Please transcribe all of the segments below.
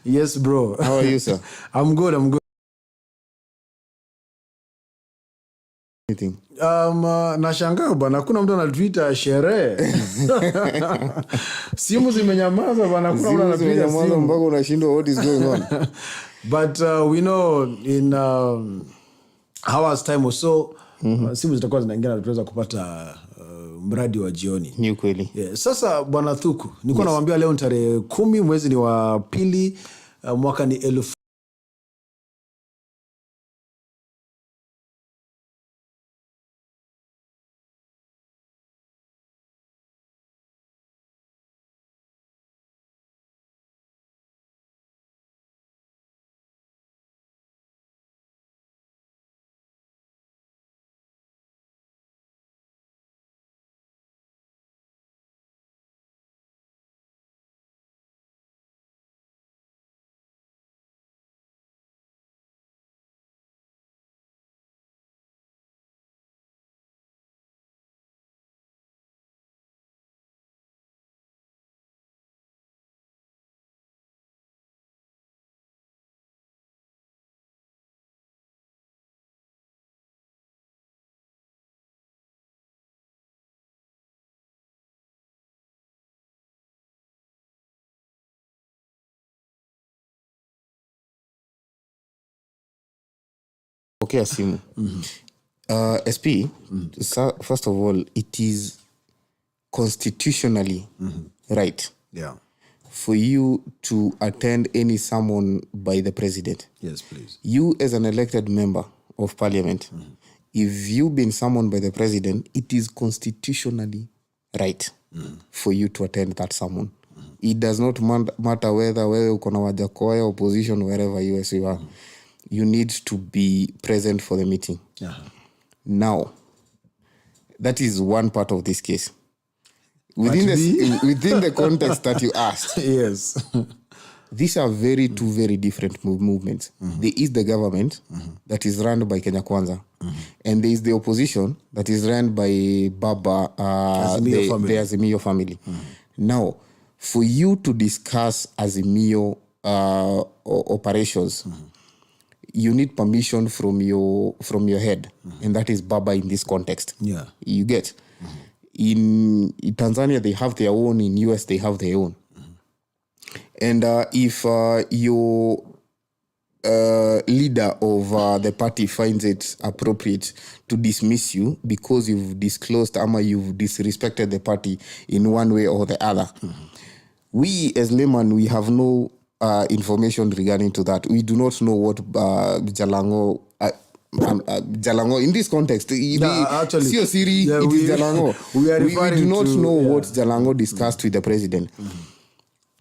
Yes, bro. How are you, sir? I'm good. Anything? Nashangaa bana, kuna mtu anatuita sherehe. Simu zimenyamaza bana, kuna mtu anapiga simu mpaka unashindwa what is going on. But we know in hours time or so, simu zitakuwa zinaingia na tutaweza kupata mradi wa jioni. Ni kweli. Yeah. Sasa bwana Thuku, nilikuwa nawaambia leo tarehe 10 mwezi ni wa pili, mwaka ni 1000. Okay, simu. SP, first of all, it is constitutionally right for you to attend any sermon by the president. Yes, please. You as an elected member of parliament, if you've been summoned by the president, it is constitutionally right for you to attend that sermon. It does not matter whether uko na Wajakoya, opposition, wherever you are. You need to be present for the meeting. Now, that is one part of this case. Within the context that you asked, yes, these are two very different movements. There is the government that is run by Kenya Kwanza, and there is the opposition that is run by Baba, the Azimio family. Now, for you to discuss Azimio operations, you need permission from your head, and that is Baba in this context. Yeah, you get. In Tanzania they have their own. In US they have their own. And if your leader of the party finds it appropriate to dismiss you because you've disclosed or you've disrespected the party in one way or the other, we as laymen, we have no information regarding to that. We do not know what Jalango in this context. Actually, it is Jalango. We do not know what Jalango discussed with the president.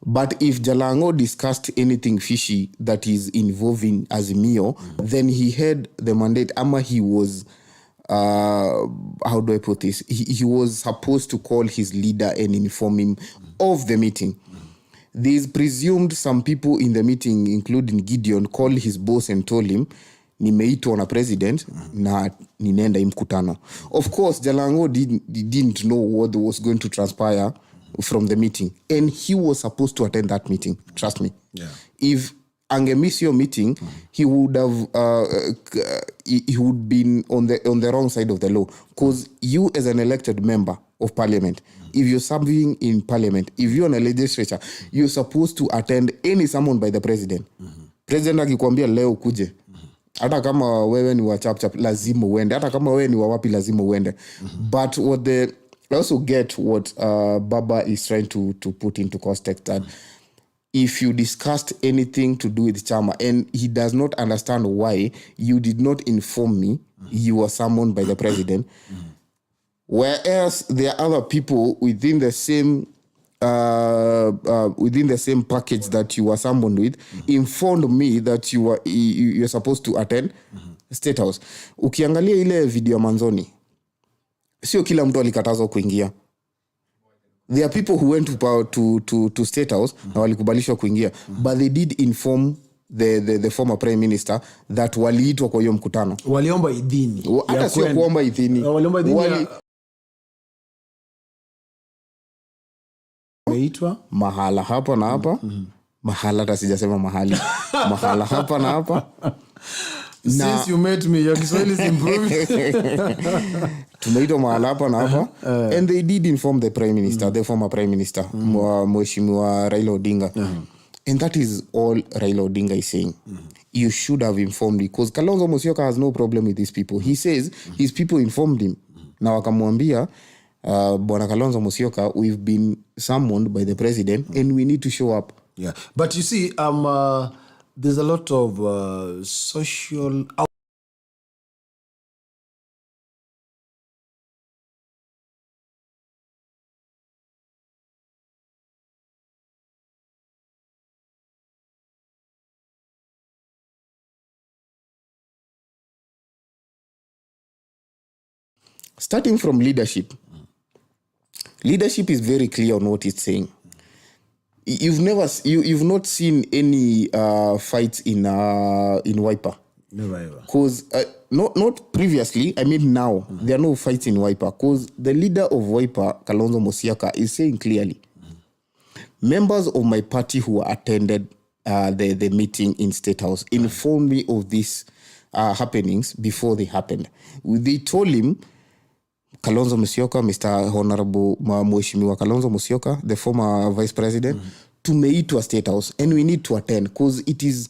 But if Jalango discussed anything fishy that is involving Azimio, then he had the mandate. He was, how do I put this? He was supposed to call his leader and inform him of the meeting. There's presumed some people in the meeting, including Gideon, called his boss and told him, nimeitwa na president na ninaenda mkutano. Of course, Jalango didn't know what was going to transpire from the meeting, and he was supposed to attend that meeting. Trust me. Yeah. If angemiss your meeting, he would have he would been on the wrong side of the law. Because you, as an elected member of parliament, if you're serving in parliament, if you're in a legislature, you're supposed to attend any sermon by the president. President akikwambia leo kuje, hata kama wewe ni wa chap lazima uende, hata kama wewe ni wa wapi lazima uende. But I also get what Baba is trying to put into context, that if you discussed anything to do with Chama and he does not understand why you did not inform me you were summoned by the president, whereas there are other people within the same package that you were summoned with, informed me that you're supposed to attend State House. Ukiangalia ile video manzoni, sio kila mtu alikatazwa kuingia. There are people who went to State House na walikubalishwa kuingia, but they did inform the former prime minister that waliitwa kwa hiyo mkutano. Waliomba idhini. Hata sio kuomba idhini. Waliomba idhini. Wameitwa mahala hapa na hapa. mahala, hata sijasema mahali. Mahala hapa na hapa. Since you met me, your Kiswahili is improving. Tumeitwa mahala hapa na hapa. And they did inform the prime minister, the former prime minister, Mheshimiwa Raila Odinga. And that is all Raila Odinga is saying. You should have informed me, because Kalonzo Musyoka has no problem with these people. He says his people informed him. Na wakamwambia, Bwana Kalonzo Musyoka, we've been summoned by the president and we need to show up. Yeah, but you see, there's a lot of social Starting from leadership. Leadership is very clear on what it's saying. You've not seen any fights in Wiper. Never ever. Because not previously, I mean now, there are no fights in Wiper. Because the leader of Wiper, Kalonzo Musyoka, is saying clearly, members of my party who attended the meeting in State House informed me of these happenings before they happened. They told him, Kalonzo Musyoka, Mr. Honorable Mheshimiwa Kalonzo Musyoka, the former vice president, tumeitwa State House and we need to attend, because it is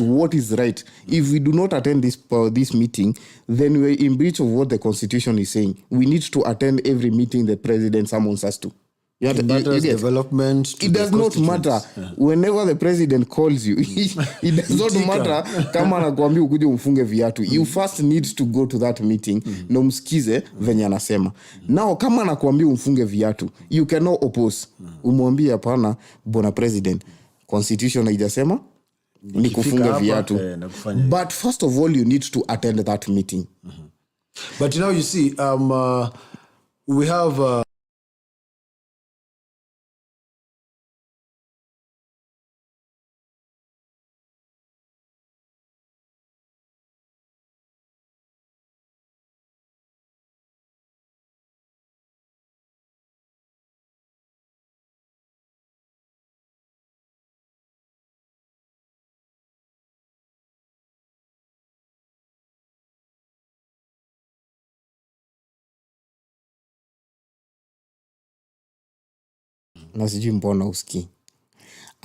what is right. If we do not attend this meeting, then we're in breach of what the constitution is saying. We need to attend every meeting the president summons us to. Development. It does not matter. Whenever the president calls you, it does not matter kama anakuambia ukuje umfunge viatu. You first need to go to that meeting na umsikize venye anasema. Now kama anakuambia umfunge viatu, you cannot oppose. Umwambie hapana, bwana president, constitution haijasema ni kufunga viatu. But first of all, you need to attend that meeting. But now you see, we have na sijui mbona uski.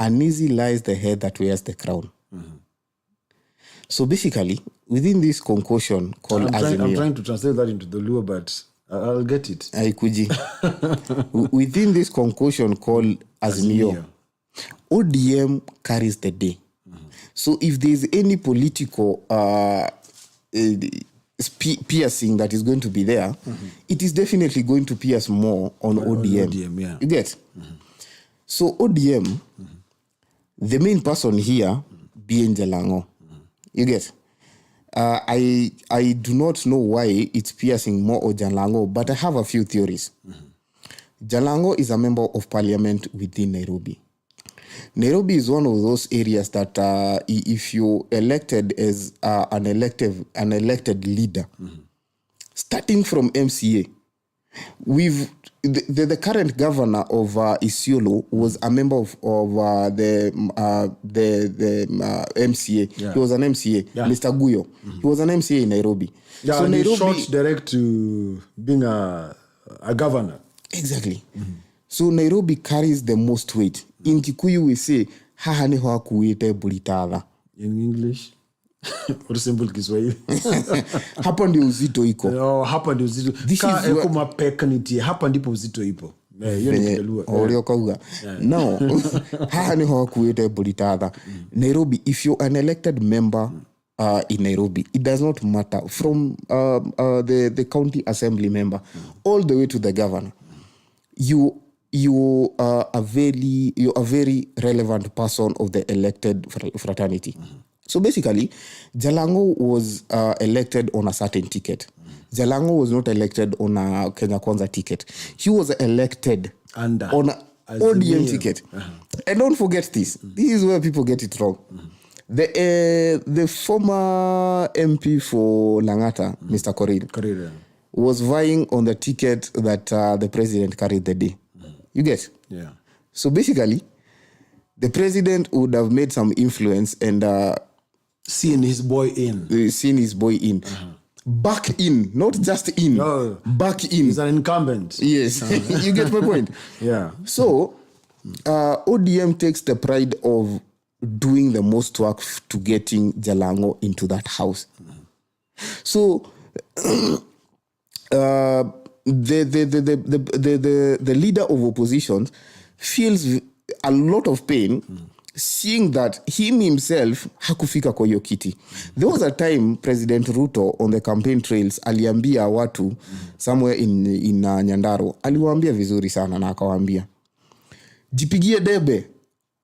Uneasy lies the head that wears the crown. So basically, within this concoction called Azimio, I'm trying to translate that into the Luo, but I'll get it. Aikuji. Within this concoction called Azimio, ODM carries the day. So if there's any political piercing that is going to be there, it is definitely going to pierce more on ODM. ODM, yeah. You get? So ODM, the main person here being Jalango. You get? I do not know why it's piercing more on Jalango, but I have a few theories. Jalango is a member of parliament within Nairobi. Nairobi is one of those areas that if you elected as an elected leader, starting from MCA, the current governor of Isiolo was a member of the MCA. Yeah. He was an MCA, Mr. Guyo. He was an MCA in Nairobi. Yeah, so Nairobi shot direct to being a governor. Exactly. So Nairobi carries the most weight. In Kikuyu we say, haha ni hoa kuite bulitadha. In English? Or simple Kiswahili? Hapa ndio uzito iko. Oh, hapa ndio uzito. Ka eko mapekaniti, hapa ndipo uzito ipo. Oreo kauga. Now, haha ni hoa kuite bulitadha. Nairobi, if you're an elected member in Nairobi, it does not matter. From the county assembly member all the way to the governor. You are a very relevant person of the elected fraternity. So basically, Jalango was elected on a certain ticket. Jalango was not elected on a Kenya Kwanza ticket. He was elected on an ODM ticket. And don't forget this. This is where people get it wrong. The former MP for Langata, Mr. Korir, was vying on the ticket that the president carried the day. You get? Yeah. So basically, the president would have made some influence and seen his boy in. Back in, not just in. No. Back in. He's an incumbent. Yes. You get my point? Yeah. So, ODM takes the pride of doing the most work to getting Jalango into that house. So, the leader of opposition feels a lot of pain seeing that him himself hakufika kwa hiyo kiti. There was a time President Ruto on the campaign trails aliambia watu somewhere in Nyandaro, aliwaambia vizuri sana na akawaambia, jipigie debe,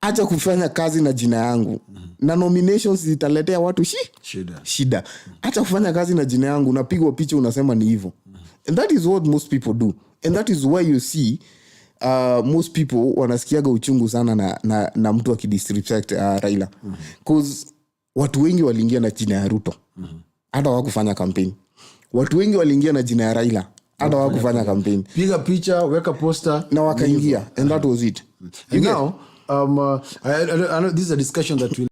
acha kufanya kazi na jina yangu. Na nominations zitaletea watu shida. Acha kufanya kazi na jina yangu, unapigwa picha unasema ni hivyo. And that is what most people do. And that is why you see most people wanasikiaga uchungu sana na mtu akidisrespect Raila. Because watu wengi waliingia na jina ya Ruto. Hata hawakufanya campaign. Watu wengi waliingia na jina ya Raila. Hata hawakufanya campaign. Piga picha, weka poster na wakaingia. And that was it. And now, I know this is a discussion that will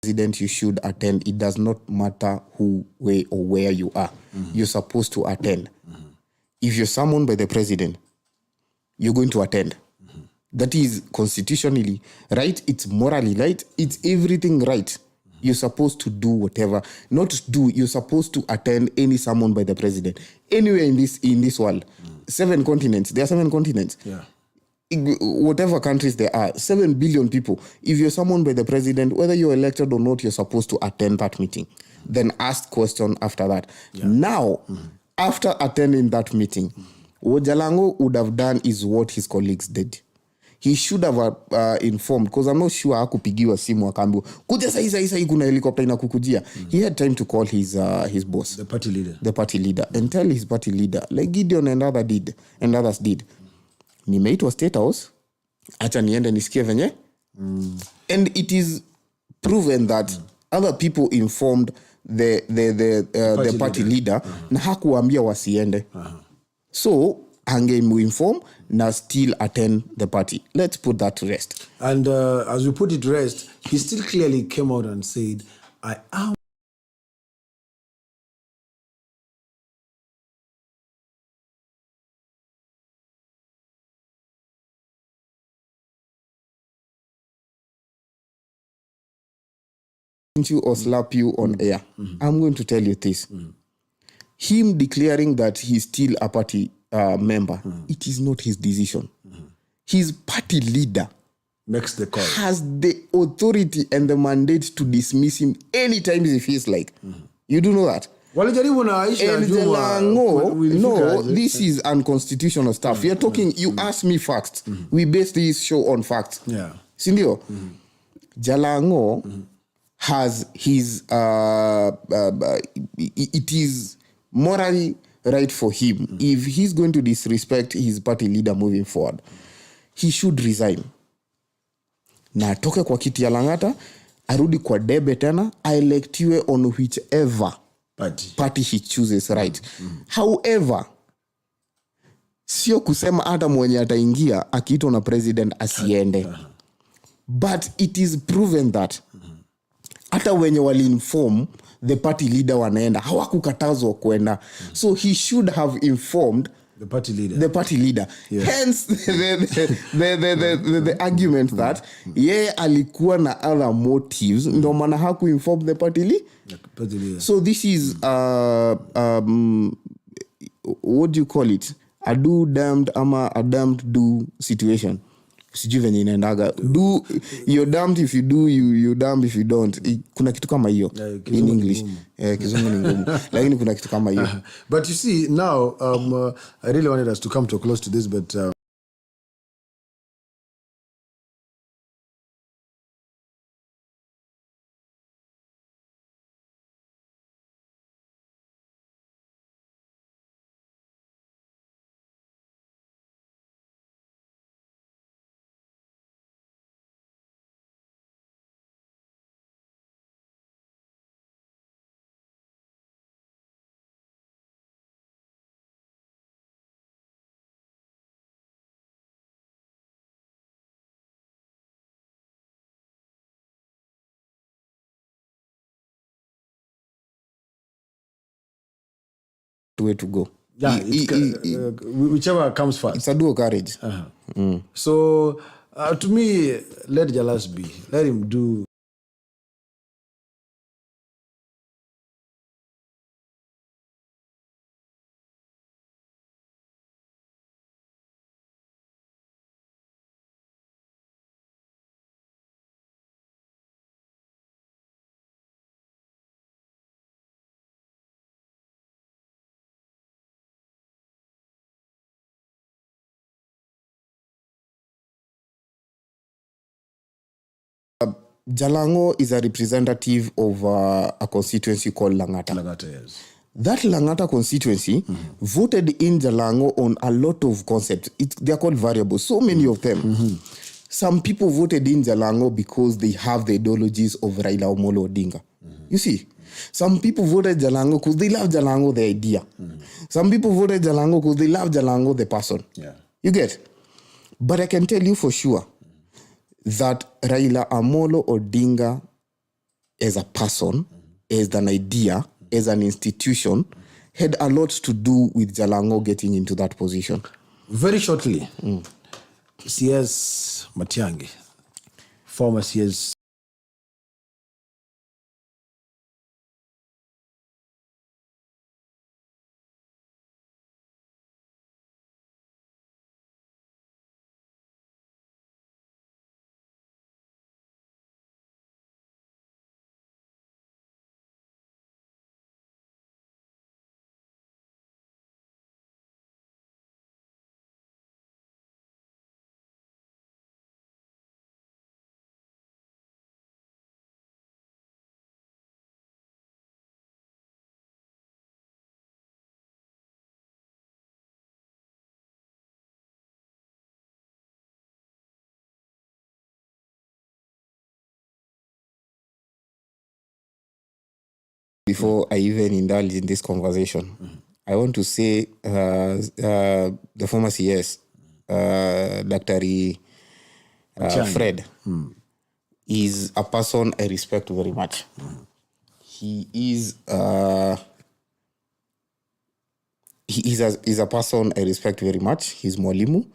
president you should attend. It does not matter who, where, or where you are. You're supposed to attend. If you're summoned by the president, you're going to attend. That is constitutionally right. It's morally right. It's everything right. You're supposed to do whatever. You're supposed to attend any summon by the president. Anywhere in this world. 7 continents. There are 7 continents. Yeah. Whatever countries there are, 7 billion people. If you're summoned by the president, whether you're elected or not, you're supposed to attend that meeting. Then ask question after that. Yeah. Now, after attending that meeting, what Jalango would have done is what his colleagues did. He should have informed, because I'm not sure hakupigiwa simu akaambiwa kuja sasa kuna helicopter inakukujia. He had time to call his boss, the party leader, and tell his party leader, like Gideon and others did. Nimeitwa State House, acha niende nisikie venye. And it is proven that other people informed the party leader na hakuambia wasiende. So angemu-inform na still attend the party. Let's put that to rest. And as we put it to rest, he still clearly came out and said, I am you or slap you on air. I'm going to tell you this. Him declaring that he's still a party member, it is not his decision. His party leader makes the call, has the authority and the mandate to dismiss him anytime he feels like. You do know that? And no, this is unconstitutional stuff. You're talking, you ask me facts. We base this show on facts. Yeah. Sindio? Jalango has his, it is morally right for him. If he's going to disrespect his party leader moving forward, he should resign. na atoke kwa kiti ya Lang'ata, arudi kwa debe tena, aelectiwe on whichever party he chooses, right? However, sio kusema hata mwenye ataingia akiitwa na president asiende. But it is proven that hata wenye wali-inform the party leader wanaenda, hawakukatazwa kwenda. So he should have informed the party leader. Yeah. Hence the argument that yeye alikuwa na other motives, ndo maana hakuinform the party leader. So this is what do you call it? A do damned ama a damned do situation. Sijui venye inaendaga. Do you're damned if you do, you're damned if you don't. Kuna kitu kama hiyo in English. Kizungu ni ngumu. Lakini kuna kitu kama hiyo. But you see now I really wanted us to come to close to this, but way to go. Yeah, whichever comes first. It's a dual courage. So to me, let Jalas be. Let him do. Jalango is a representative of a constituency called Lang'ata. Yes. That Lang'ata constituency voted in Jalango on a lot of concepts. They're called variables, so many of them. Some people voted in Jalango because they have the ideologies of Raila Amolo Odinga. You see? Some people voted Jalango because they love Jalango, the idea. Some people voted Jalango because they love Jalango, the person. Yeah. You get? But I can tell you for sure that Raila Amolo Odinga as a person, as an idea, as an institution, had a lot to do with Jalango getting into that position. Very shortly, CS Matiang'i, former CS Before I even indulge in this conversation, I want to say the former CS, Dr. Fred, is a person I respect very much. He is a person I respect very much. He's mwalimu,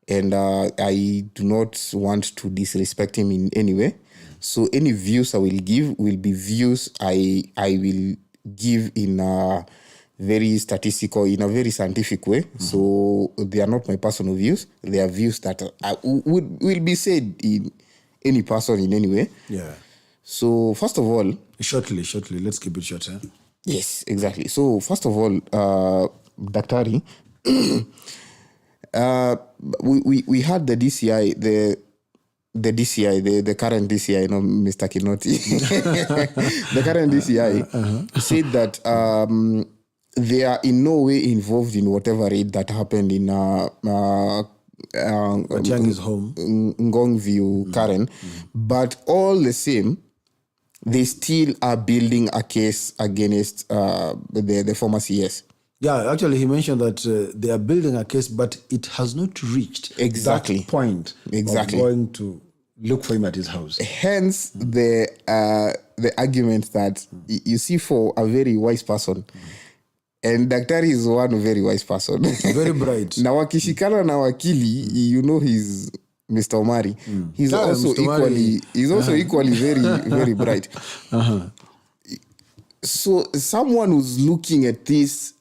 and I do not want to disrespect him in any way. So any views I will give will be views I will give in a very statistical, in a very scientific way. So they are not my personal views. They are views that will be said in any person in any way. Yeah. So first of all... Shortly. Let's keep it short. Yes, exactly. So first of all, Daktari, we had the DCI, the DCI, the current DCI, Mr. Kinoti, the current DCI said that they are in no way involved in whatever raid that happened in Matiang'i's home. Ngong View, Karen. But all the same, they still are building a case against the former CS. Yeah, actually, he mentioned that they are building a case, but it has not reached Exactly. that point of going to look for him at his house. Hence, the argument that you see for a very wise person, and Daktari is one very wise person. Very bright. Na wakishikana na wakili, you know he's Mr. Omari. He's also Mr. Omari. equally very, very bright. So someone who's looking at this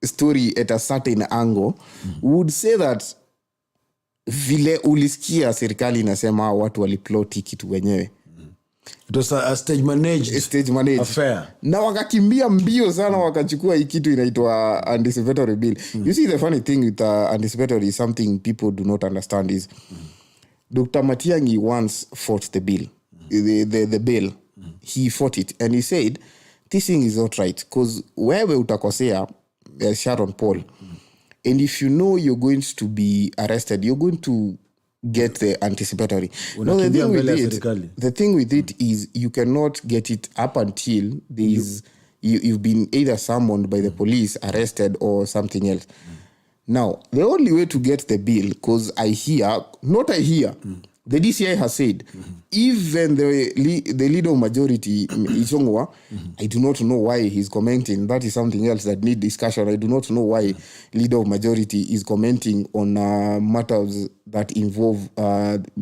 story at a certain angle would say that vile ulisikia serikali inasema watu waliploti kitu wenyewe. It was a stage managed affair. Na wakakimbia mbio sana wakachukua hii kitu inaitwa anticipatory bill. You see, the funny thing with anticipatory is something people do not understand is Dr. Matiang'i once fought the bill. The bill. He fought it and he said this thing is not right because wewe utakosea Sharon Paul. And if you know you're going to be arrested, you're going to get the anticipatory. No, the thing with it is you cannot get it up until you've been either summoned by the police, arrested, or something else. Now, the only way to get the bill, because the DCI has said, even the leader of majority, Ichongwa, I do not know why he's commenting. That is something else that need discussion. I do not know why leader of majority is commenting on matters that involve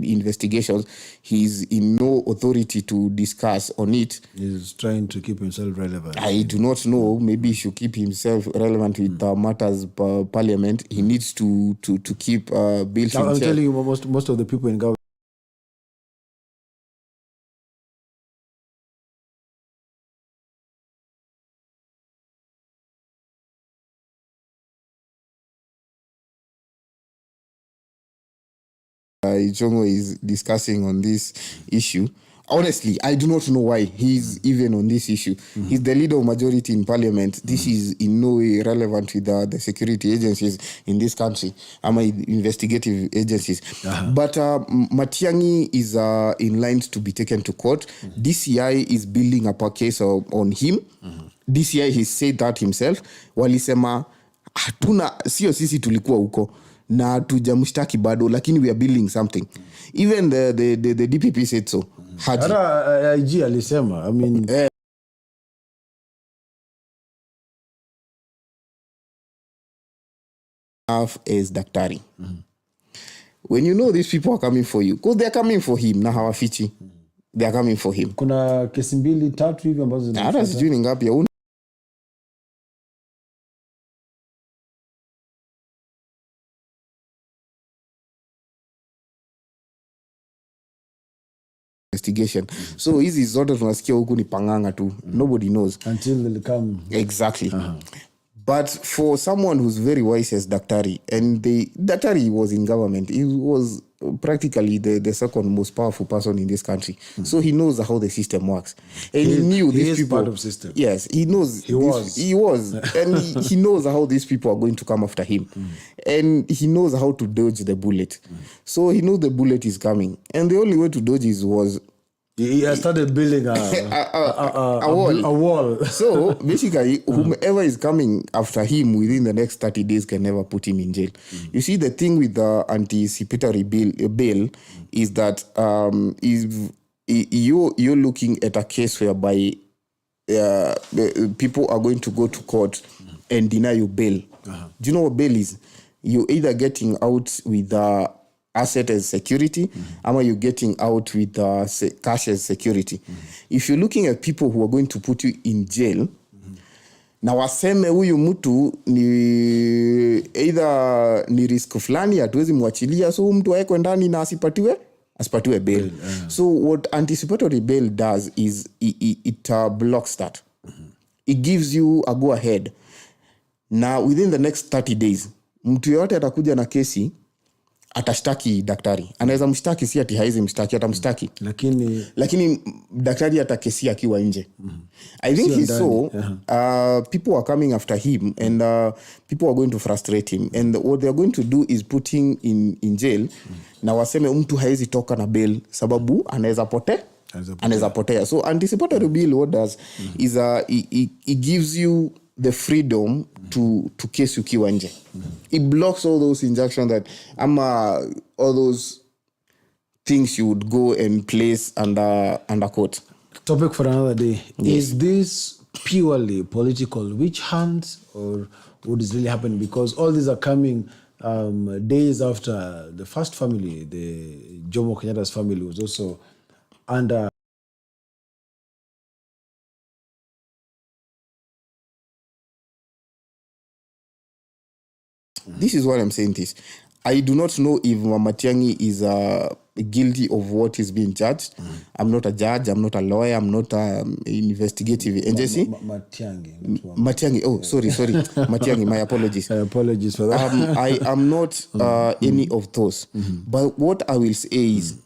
investigations. He's in no authority to discuss on it. He's trying to keep himself relevant. I do not know. Maybe he should keep himself relevant with matters parliament. He needs to keep bills. I'm telling you, most of the people in government. Ichongo is discussing on this issue. Honestly, I do not know why he's even on this issue. He's the leader of majority in parliament. This is in no way relevant with the security agencies in this country, investigative agencies. But Matiang'i is in line to be taken to court. DCI is building up a case on him. DCI has said that himself. Walisema hatuna sio sisi tulikuwa huko na tujamshtaki bado lakini we are building something. Even the DPP said so. IG alisema, I mean as Daktari. When you know these people are coming for you, because they are coming for him na hawafichi. They are coming for him. Kuna kesi 2-3 hivi ambazo hata sijui ni ngapi investigation. So hizi zote tunasikia huku ni panganga tu. Nobody knows until they come. Exactly. But for someone who's very wise as Daktari, and Daktari was in government, he was practically the second most powerful person in this country. So he knows how the system works. And he knew these people. Part of system. Yes, he knows. He was. And he knows how these people are going to come after him. And he knows how to dodge the bullet. So he knows the bullet is coming. And the only way to dodge it was he started building a wall. So basically, whomever is coming after him within the next 30 days can never put him in jail. You see, the thing with the anticipatory bail is that if you're looking at a case whereby people are going to go to court and deny you bail. Do you know what bail is? You're either getting out with asset as security, or you're getting out with cash as security. If you're looking at people who are going to put you in jail, na waseme huyu mtu ni either ni risk fulani hatuwezi mwachilia, so mtu aekwe ndani na asipatiwe bail. So what anticipatory bail does is it blocks that. It gives you a go ahead. Now within the next 30 days, mtu yote atakuja na kesi atashtaki daktari. Anaweza mshtaki, si ati haizi mshtaki, atamshtaki. Lakini daktari atakesia akiwa nje. I think he saw people are coming after him, and people are going to frustrate him, and what they are going to do is put him in jail. Na waseme mtu haizi toka na bail sababu anaweza potea. So anticipatory bail, what does is it gives you the freedom to case ukiwa nje. It blocks all those injunctions that all those things you would go and place under court. Topic for another day. Yes. Is this purely political witch hunt, or what is really happening? Because all these are coming days after the first family, the Jomo Kenyatta's family, was also under This is what I'm saying this. I do not know if Matiang'i is guilty of what is being charged. I'm not a judge. I'm not a lawyer. I'm not an investigative agency. Matiang'i. Oh, sorry. Matiang'i, my apologies. My apologies for that. I am not any of those. But what I will say is,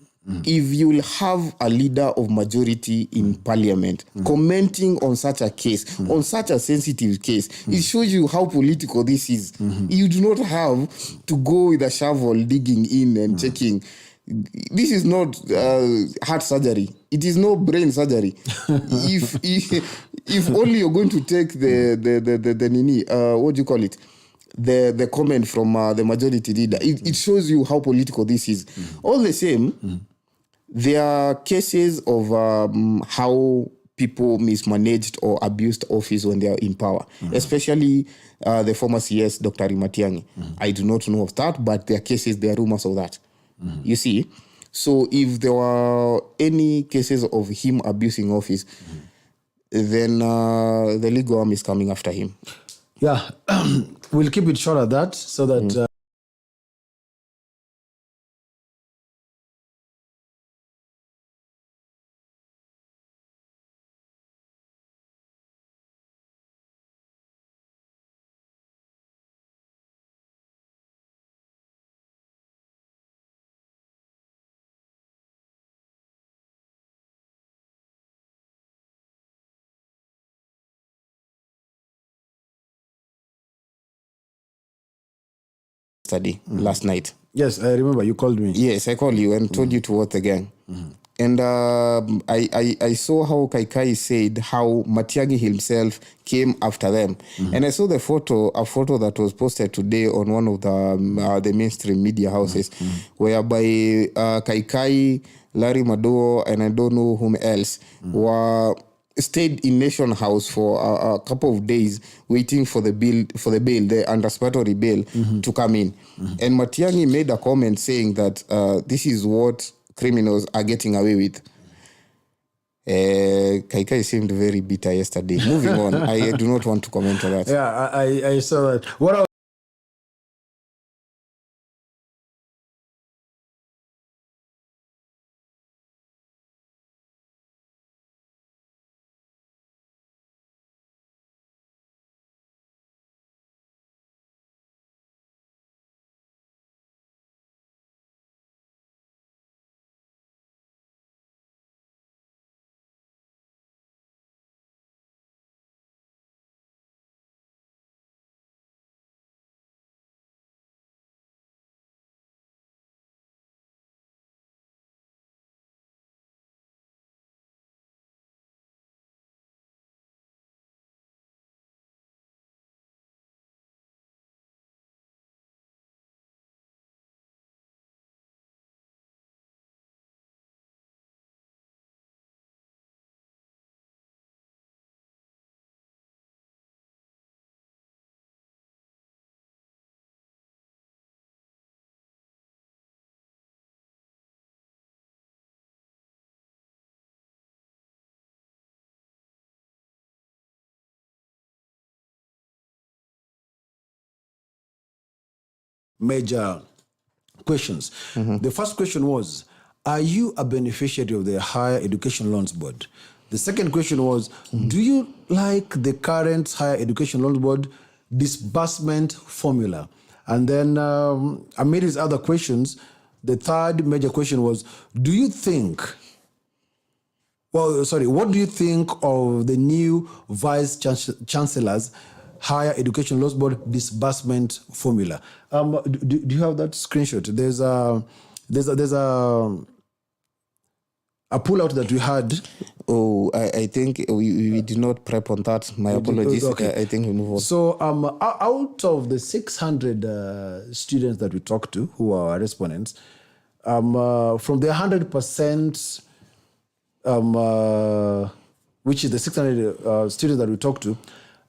if you will have a leader of majority in parliament commenting on such a case, on such a sensitive case, it shows you how political this is. You do not have to go with a shovel digging in and checking. This is not heart surgery. It is no brain surgery. if only you're going to take the what do you call it? The comment from the majority leader, it shows you how political this is. All the same, there are cases of how people mismanaged or abused office when they are in power, especially the former CS, Dr. Matiang'i. I do not know of that, but there are cases, there are rumors of that. You see? So if there were any cases of him abusing office, then the legal arm is coming after him. Yeah, we'll keep it short at that so that... Study last night. Yes, I remember you called me. Yes, I called you and told you to watch the gang. And I saw how Kaikai said how Matiang'i himself came after them. And I saw a photo that was posted today on one of the mainstream media houses, whereby Kaikai, Larry Madowo, and I don't know whom else were stayed in Nation House for a couple of days waiting for the bail, the anticipatory bail to come in. And Matiang'i made a comment saying that this is what criminals are getting away with. Kaikai seemed very bitter yesterday. Moving on, I do not want to comment on that. Yeah, I saw that. What major questions. The first question was, are you a beneficiary of the Higher Education Loans Board? The second question was, do you like the current Higher Education Loans Board disbursement formula? And then amid his other questions, the third major question was, what do you think of the new Vice Chancellor's Higher Education Loans Board disbursement formula? Do you have that screenshot? There's a pullout that we had. Oh, I think we did not prep on that. My apologies. Okay. I think we move on. So out of the 600 students that we talked to who are respondents, from the 100%, which is the 600 students that we talked to,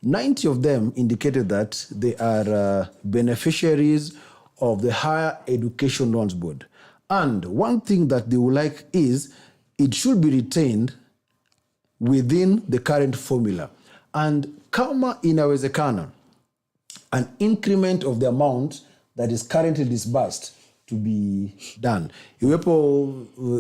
90 of them indicated that they are beneficiaries of the Higher Education Loans Board. And one thing that they would like is it should be retained within the current formula. And kama inawezekana, an increment of the amount that is currently disbursed to be done. Iwepo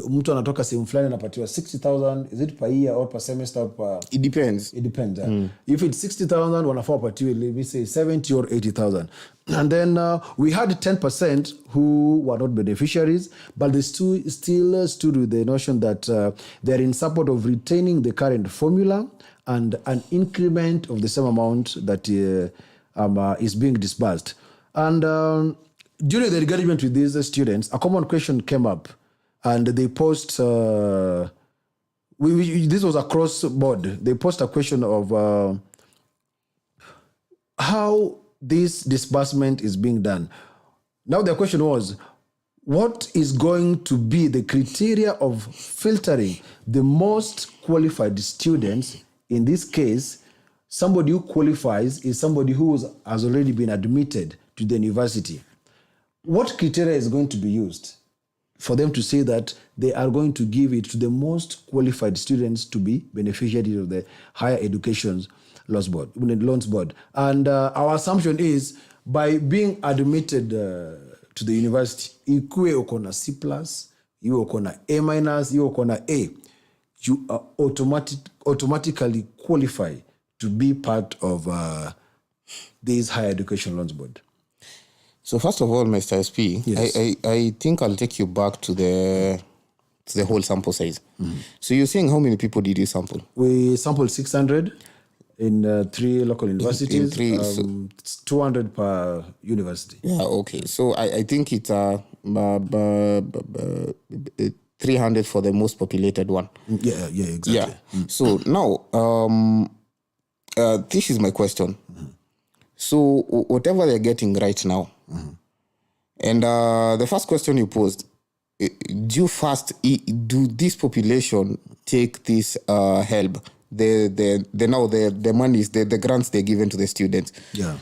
mtu anatoka sehemu fulani anapatiwa 60,000, is it per year or per semester? It depends. It depends. If it's 60,000, wanafaa wapatiwe, let me say 70 or 80,000. And then we had 10% who were not beneficiaries, but they still stood with the notion that they're in support of retaining the current formula and an increment of the same amount that is being disbursed. And during the engagement with these students, a common question came up, and they posed, this was across board, they posed a question of how this disbursement is being done. Now the question was, what is going to be the criteria of filtering the most qualified students? In this case, somebody who qualifies is somebody who has already been admitted to the university. What criteria is going to be used for them to say that they are going to give it to the most qualified students to be beneficiaries of the Higher Education Loans Board? And our assumption is, by being admitted to the university, ikuwe uko na C+, iwe uko na A-, iwe uko na A, you are automatically qualify to be part of this Higher Education Loans Board. So first of all, Mr. SP, yes. I think I'll take you back to the whole sample size. Mm-hmm. So you're saying how many people did you sample? We sampled 600 in 3 local universities, in 3, 200 per university. Yeah, okay. So I think it's 300 for the most populated one. Yeah, exactly. Yeah. Mm-hmm. So now, this is my question. Mm-hmm. So whatever they're getting right now, mm-hmm. and the first question you posed, do this population take this help? The monies, the grants they're given to the students? Yeah.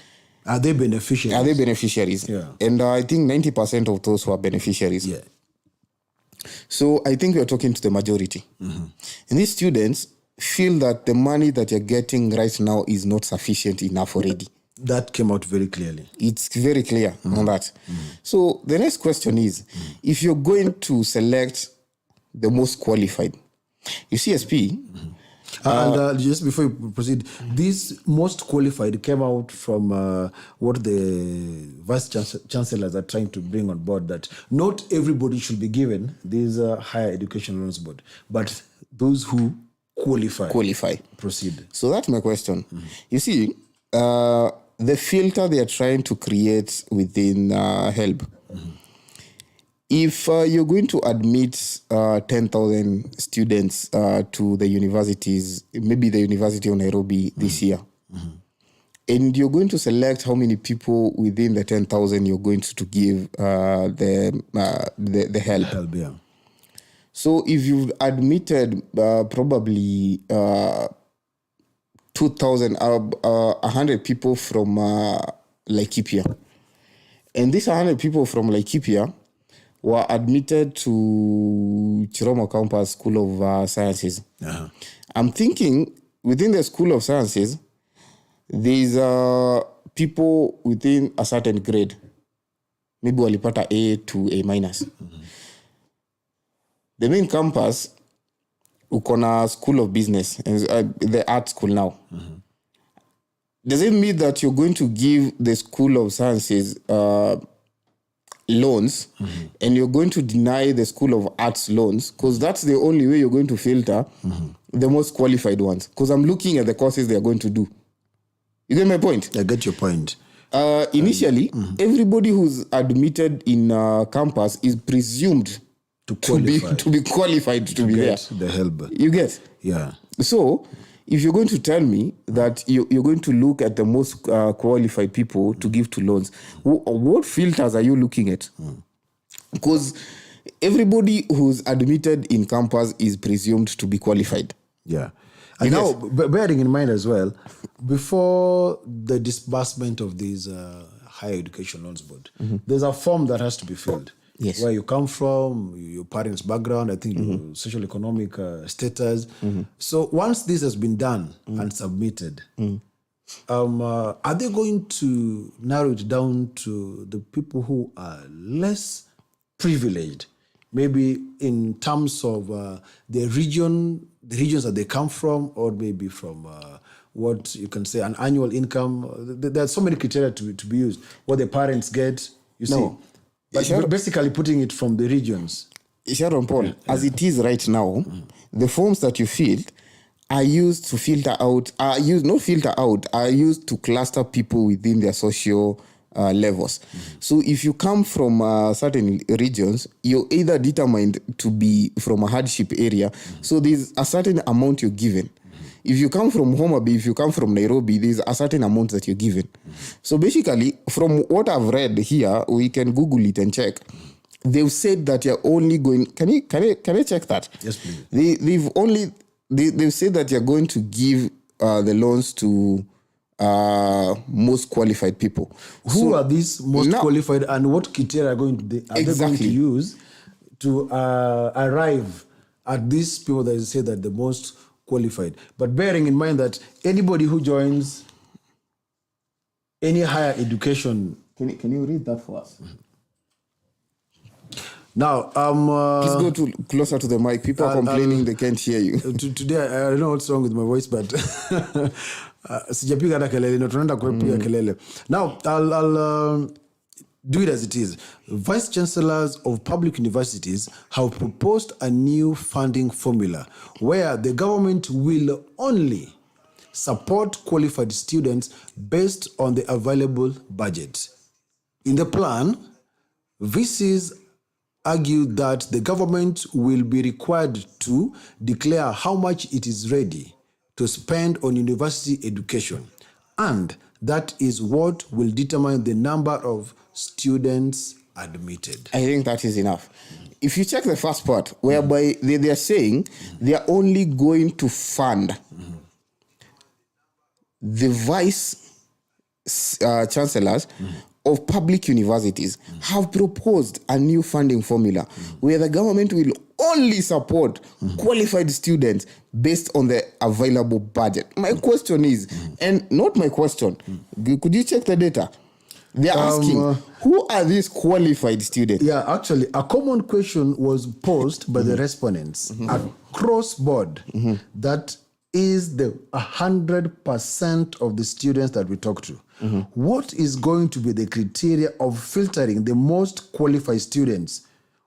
Are they beneficiaries? Yeah. And I think 90% of those who are beneficiaries. Yeah. So I think we're talking to the majority. Mm-hmm. And these students feel that the money that you're getting right now is not sufficient enough already. That came out very clearly. It's very clear on that. Mm-hmm. So the next question is, if you're going to select the most qualified, you see SP. Mm-hmm. And just before you proceed, this most qualified came out from what the Vice Chancellors are trying to bring on board, that not everybody should be given this Higher Education Loans Board, but those who qualify. Proceed. So that's my question. Mm-hmm. You see, the filter they are trying to create within HELB, mm-hmm. if you're going to admit 10,000 students to the universities, maybe the University of Nairobi this year, mm-hmm. and you're going to select how many people within the 10,000 you're going to give the help. Yeah. So if you've admitted probably 2,000, 100 people from Laikipia, and these 100 people from Laikipia were admitted to Chiromo Campus School of Sciences. Uh-huh. I'm thinking within the School of Sciences, there's people within a certain grade. Maybe walipata A to A-. Mm-hmm. The main campus, ukona School of Business, and the art school now. Mm-hmm. does it mean that you're going to give the School of Sciences loans and you're going to deny the School of Arts loans? Because that's the only way you're going to filter the most qualified ones. Because I'm looking at the courses they're going to do. You get my point? I get your point. Initially, everybody who's admitted in campus is presumed to be qualified to be there. The help. You get? Yeah. So, if you're going to tell me that you're going to look at the most qualified people to give to loans, what filters are you looking at? Because everybody who's admitted in campus is presumed to be qualified. Yeah. And now, bearing in mind as well, before the disbursement of these higher education loans board, there's a form that has to be filled. Yes. Where you come from, your parents' background, I think your social economic status. So once this has been done and submitted, are they going to narrow it down to the people who are less privileged? Maybe in terms of the regions that they come from, or maybe from what you can say an annual income. There are so many criteria to be used. What the parents get, you see. But basically putting it from the regions. Sharon Paul, as it is right now, the forms that you filled are used to are used to cluster people within their social levels. So if you come from certain regions, you're either determined to be from a hardship area. So there's a certain amount you're given. If you come from Homa Bay, if you come from Nairobi, there's a certain amount that you're given. So basically, from what I've read here, we can Google it and check. They've said that you're only going. Can I check that? Yes, please. They've said that you're going to give the loans to most qualified people. Who are these most qualified, and what criteria are they going to use to arrive at these people that say that the most qualified? But bearing in mind that anybody who joins any higher education, can you read that for us? Now, please go closer to the mic. People are complaining they can't hear you. Today, I don't know what's wrong with my voice, but sijapiga hata kelele, tunaenda kupiga kelele. Now, I'll do it as it is. Vice chancellors of public universities have proposed a new funding formula where the government will only support qualified students based on the available budget. In the plan, VCs argue that the government will be required to declare how much it is ready to spend on university education, and that is what will determine the number of students admitted. I think that is enough. If you check the first part, whereby they are saying they are only going to fund the vice chancellors of public universities have proposed a new funding formula where the government will only support qualified students based on the available budget. My question is, and not my question, could you check the data? They're asking, who are these qualified students? Yeah, actually, a common question was posed by the respondents across board. That is the 100% of the students that we talk to. What is going to be the criteria of filtering the most qualified students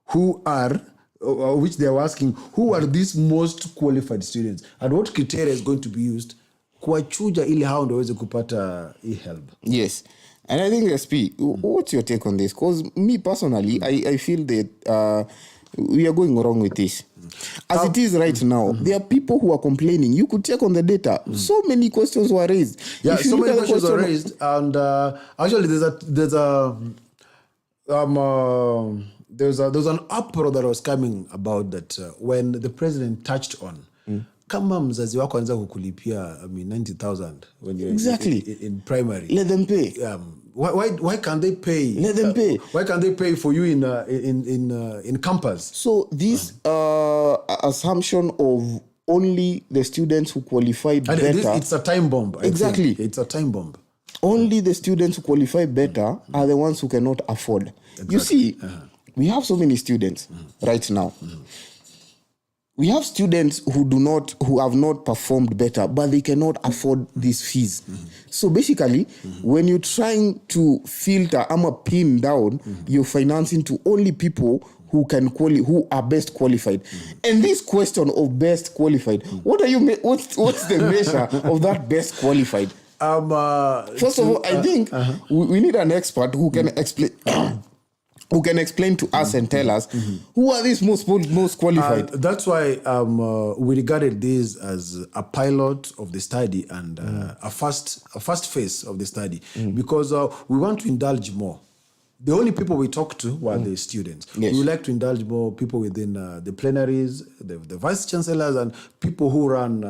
who are, which they are asking, who are these most qualified students? And what criteria is going to be used kuwachuja ili hao ndio waweze kupata e-help? Yes. And I think, SP, what's your take on this? Because me personally, I feel that we are going wrong with this. As it is right now, there are people who are complaining. You could check on the data. So many questions were raised. Yeah, so many questions were raised. And actually, there's an uproar that was coming about that when the president touched on. Kama mzazi wako anza kukulipia 90,000 when you're in primary. Let them pay. Why can't they pay? Let them pay. Why can't they pay for you in campus? So this assumption of only the students who qualified better. It's a time bomb. Exactly. It's a time bomb. Only the students who qualify better are the ones who cannot afford. Exactly. You see, we have so many students right now. we have students who have not performed better, but they cannot afford these fees. So basically, when you're trying to filter pin down your financing to only people who are best qualified. And this question of best qualified, what's the measure of that best qualified? First of all, I think we need an expert who can explain. Who can explain to us and tell us who are these most qualified? That's why we regarded this as a pilot of the study and a first phase of the study, because we want to indulge more. The only people we talk to were the students. Yes. We would like to indulge more people within the plenaries, the vice chancellors, and people who run.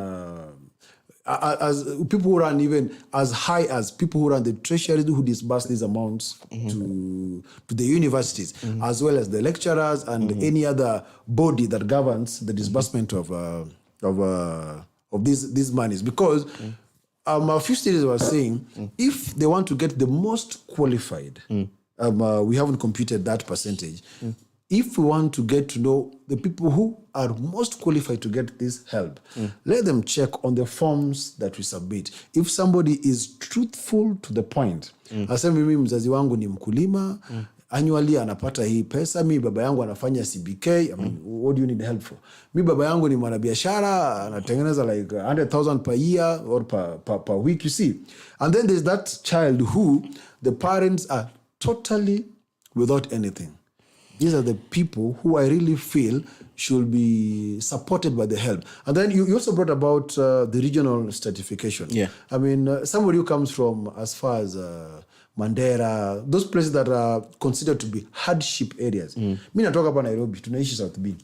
As people who run even as high as people who run the treasury, who disburse these amounts to the universities, as well as the lecturers and any other body that governs the disbursement of these monies. Because a few studies were saying if they want to get the most qualified, we haven't computed that percentage. If we want to get to know the people who are most qualified to get this help, let them check on the forms that we submit. If somebody is truthful to the point, asema mimi mzazi wangu ni mkulima, annually anapata hii pesa, mi baba yangu anafanya CBK, I mean, what do you need help for? Mi baba yangu ni mwanabiashara, anatengeneza like 100,000 per year or per week, you see. And then there's that child who the parents are totally without anything. These are the people who I really feel should be supported by the help. And then you also brought about the regional stratification. Yeah. I mean, somebody who comes from as far as Mandera, those places that are considered to be hardship areas. Mi natoka hapa Nairobi, tunaishi South B.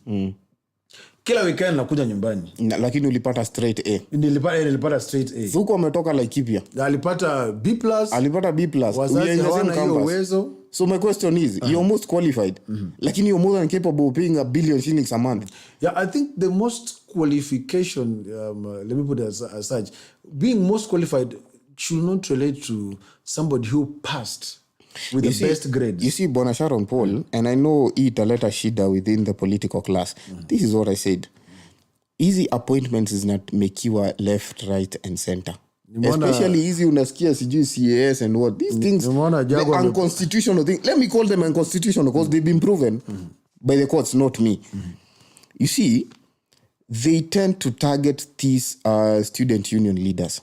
Kila weekend nakuja nyumbani. Lakini ulipata straight A. Nilipata straight A. Huko ametoka Laikipia. Alipata B+. Alipata B+. Wazazi hawana hiyo uwezo. So my question is, you're most qualified, lakini you're more than capable of paying $1 billion a month. Yeah, I think the most qualification, let me put it as such, being most qualified should not relate to somebody who passed with best grades. You see, Bona Sharon Paul, and I know italeta shida within the political class. This is what I said. Easy appointments is not mekiwa left, right, and center. Especially easy unasikia sijui CAS and what. These things, the unconstitutional thing. Let me call them unconstitutional because they've been proven by the courts, not me. You see, they tend to target these student union leaders.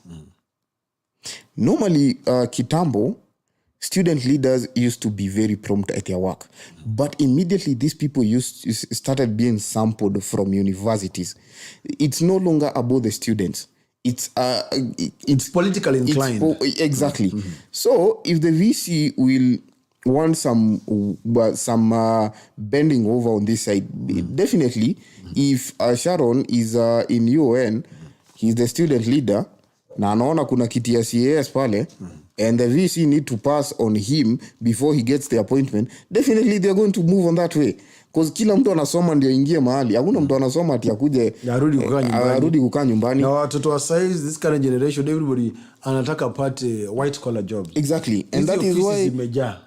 Normally, Kitambo, student leaders used to be very prompt at their work. But immediately these people started being sampled from universities. It's no longer about the students. It's politically inclined. Exactly. So if the VC will want some bending over on this side, definitely, if Sharon is in UN, he's the student leader, na anaona kuna kiti ya CAS pale, and the VC need to pass on him before he gets the appointment, definitely they're going to move on that way. Because kila mtu anasoma ndio ingie mahali. Hakuna mtu anasoma ati akuje arudi kukaa nyumbani. Na watoto wa size, this current generation, everybody anataka pate white collar jobs. Exactly. And that is why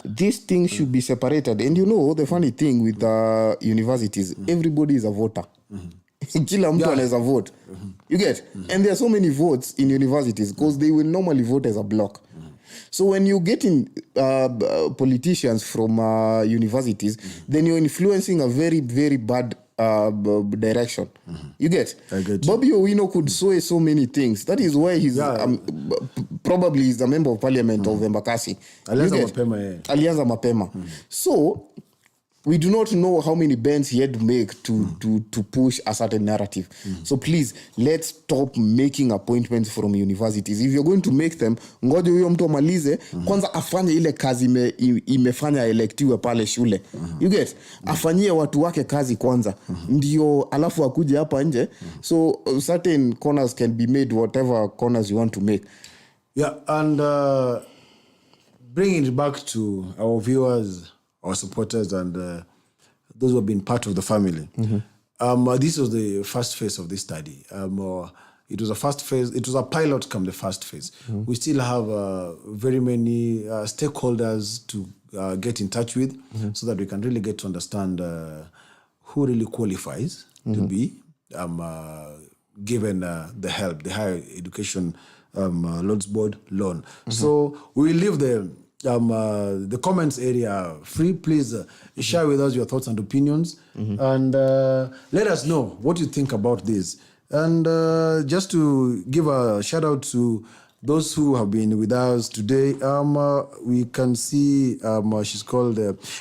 these things should be separated. And you know, the funny thing with universities, everybody is a voter. Kila mtu anaweza vote. You get? And there are so many votes in universities because they will normally vote as a block. So when you get in politicians from universities, then you're influencing a very, very bad direction. You get? I get you. Bobby Owino could sway so many things. That is why he's probably he's a member of parliament of Embakasi. Alianza mapema. So we do not know how many bends he had to make to push a certain narrative. So please, let's stop making appointments from universities. If you're going to make them, ngoja huyo mtu amalize, kwanza afanye ile kazi imefanya electiwe pale shule. You get? Afanyie watu wake kazi kwanza. Ndio alafu akuje hapa nje. So certain corners can be made whatever corners you want to make. Yeah, and bringing it back to our viewers, our supporters, and those who have been part of the family. This was the first phase of this study. It was a first phase. It was a pilot come the first phase. We still have very many stakeholders to get in touch with so that we can really get to understand who really qualifies to be given the help, the higher education loans board loan. So we leave the comments area free. Please share with us your thoughts and opinions, and let us know what you think about this. And just to give a shout out to those who have been with us today, we can see she's called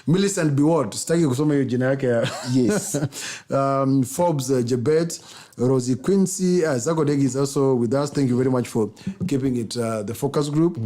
Millicent Biwott. Sitaki kusoma hiyo jina yake. Yes. Forbes Jebet, Rosie Quincy, Zagodegi is also with us. Thank you very much for keeping it the focus group.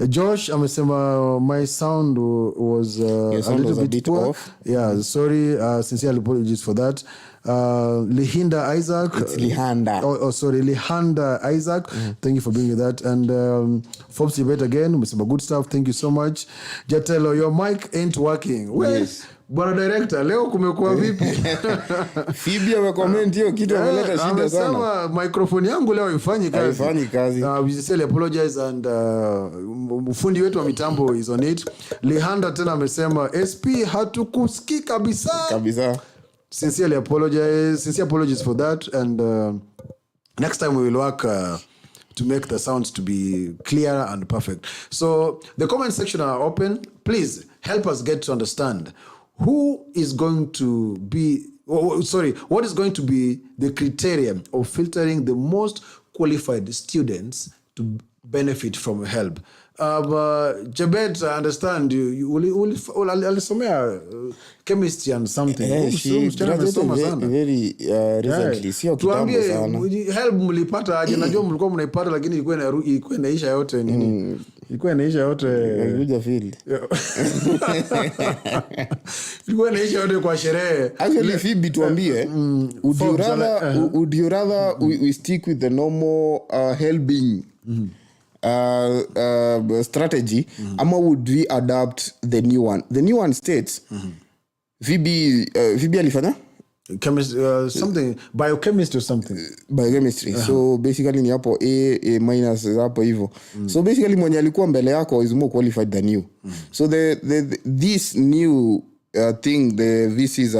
Josh, amesema my sound was a little bit poor. Off. Yeah, sorry. Sincerely apologies for that. Lihinda Isaac. It's Lihanda. Sorry, Lihanda Isaac. Thank you for being with that. And Forbes Jebet again, umesema good stuff. Thank you so much. Jatelo, your mic ain't working. Yes. Bwana director, leo kumekuwa vipi? Phoebe amecomment hiyo kitu ameleta shida sana. Amesema microphone yangu leo haifanyi kazi. Haifanyi kazi. We sincerely apologize, and mfundi wetu wa mitambo is on it. Lihanda tena amesema SP hatukusikii kabisa. Kabisa. Sincere apologies for that, and next time we will work to make the sounds to be clear and perfect. So the comment section are open. Please help us get to understand who is going to be, what is going to be the criterion of filtering the most qualified students to benefit from help. Jebet, I understand you alisomea chemistry and something. She graduated very recently. Sio kitambo sana. Help mlipata aje? Najua mlikuwa mnaipata, lakini ilikuwa inaisha yote nini? Ilikuwa inaisha yote. Kuja field. Ilikuwa inaisha yote kwa sherehe. Actually, Phoebe tuambie, would you rather we stick with the normal helping strategy, ama would we adapt the new one? The new one states, Phoebe alifanya something biochemistry or something. Biochemistry. So basically ni hapo A minus hapo hivyo. So basically mwenye alikuwa mbele yako is more qualified than you. So this new thing the VCs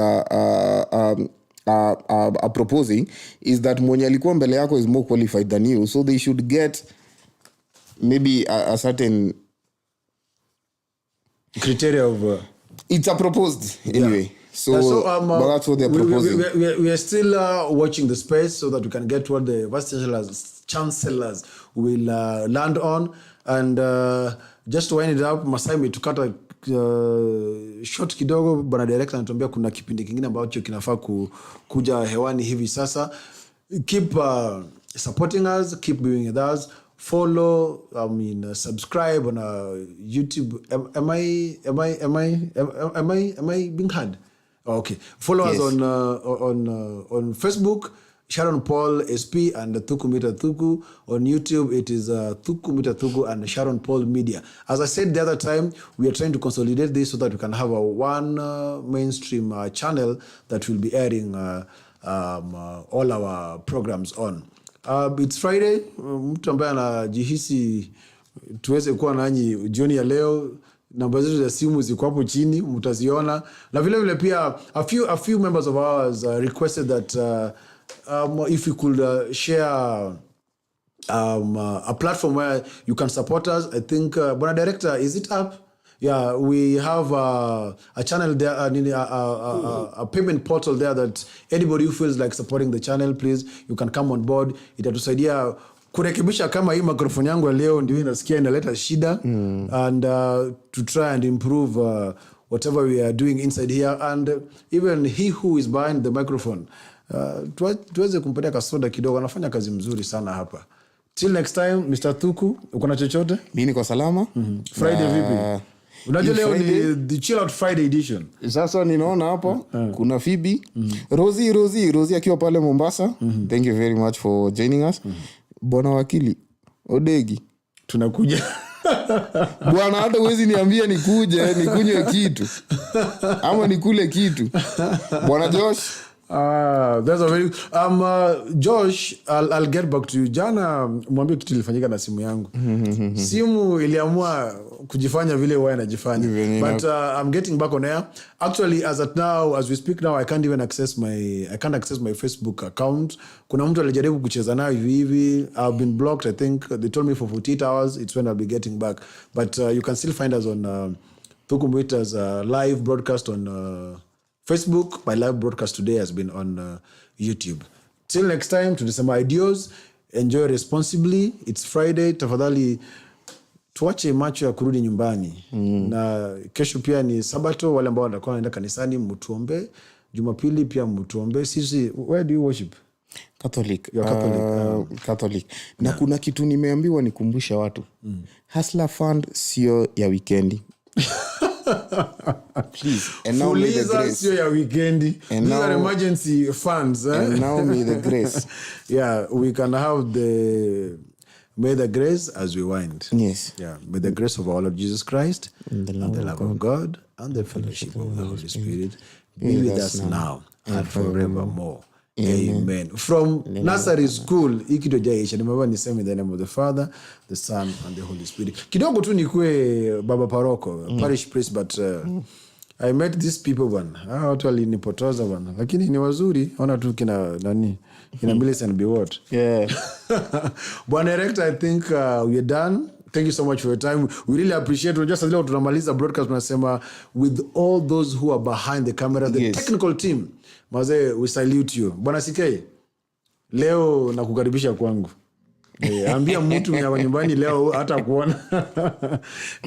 are proposing is that mwenye alikuwa mbele yako is more qualified than you. So they should get maybe a certain criteria of it's a proposed anyway. Yeah. So but that's what they're proposing. We are still watching the space so that we can get what the vice chancellors will land on. And just to wind it up, Masai metukata short kidogo. Bwana director anatuambia kuna kipindi kingine ambacho kinafaa kuja hewani hivi sasa. Keep supporting us, keep being with us. Follow, subscribe on YouTube. Am I being heard? Okay. Follow us on Facebook, Sharon Paul SP and Thuku Mita Thuku. On YouTube, it is Thuku Mita Thuku and Sharon Paul Media. As I said the other time, we are trying to consolidate this so that we can have one mainstream channel that will be airing all our programs on. It's Friday. Mtu ambaye anajihisi tuweze kuwa nanyi jioni ya leo, namba zetu za simu ziko hapo chini, mtaziona. Na vile vile pia a few members of ours requested that if we could share a platform where you can support us. I think Bwana director, is it up? Yeah, we have a channel there, a payment portal there that anybody who feels like supporting the channel, please, you can come on board. Itatusaidia kurekebisha kama hii microphone yangu leo ndio inasikia inaleta shida, and to try and improve whatever we are doing inside here, and even he who is behind the microphone, tuweze kumpatia kasoda kidogo. Anafanya kazi mzuri sana hapa. Till next time, Mr. Thuku, uko na chochote? Mimi niko salama. Friday vipi? Unajua leo ni the chill out Friday edition. Sasa ninaona hapo kuna Phoebe, Rosie akiwa pale Mombasa. Thank you very much for joining us. Bwana wakili Odegi, tunakuja. Bwana, hata uwezi niambia nikuje nikunywe kitu ama nikule kitu. Bwana Josh, That's a very Josh, I'll get back to you. Jana mwambie kitu ilifanyika na simu yangu. Simu iliamua kujifanya vile wewe unajifanya. But I'm getting back on air. Actually, as we speak now, I can't access my Facebook account. Kuna mtu alijaribu kucheza nayo hivi. I've been blocked. I think they told me for 48 hours. It's when I'll be getting back. But you can still find us on Tukumwita's live broadcast on Facebook. My live broadcast today has been on YouTube. Till next time, tunasema ideas. Enjoy responsibly. It's Friday. Tafadhali tuache macho ya kurudi nyumbani. Na kesho pia ni Sabato. Wale ambao watakuwa wanaenda kanisani mtuombe. Jumapili pia mtuombe. Sisi, where do you worship? Catholic. You're Catholic. Catholic. Na kuna kitu nimeambiwa nikumbushe watu. Hustler Fund sio ya weekendi. Please. And now may the grace. Sio ya weekendi. These are emergency funds. And now may the grace. Yeah, we can have may the grace as we wind. Yes. Yeah, may the grace of our Lord Jesus Christ and the love of God and the fellowship of the Holy Spirit be with us now and forevermore. Amen. From nursery school, ikido jaisha, nimebaba niseme in the name of the Father, the Son, and the Holy Spirit. Kidogo tu nikue baba paroko, parish priest, but I met these people bwana. Watu walinipotoza bwana. Lakini ni wazuri, ona tu kina nani, kina Millicent be what? Yeah. Bwana Erector, I think we are done. Thank you so much for your time. We really appreciate it. Just as tunamaliza broadcast tunasema with all those who are behind the camera, the technical team. Maze, we salute you. Bwana CK, leo nakukaribisha kwangu. Ambia mtu mwa nyumbani leo hata kuona.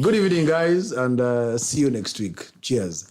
Good evening guys and see you next week. Cheers.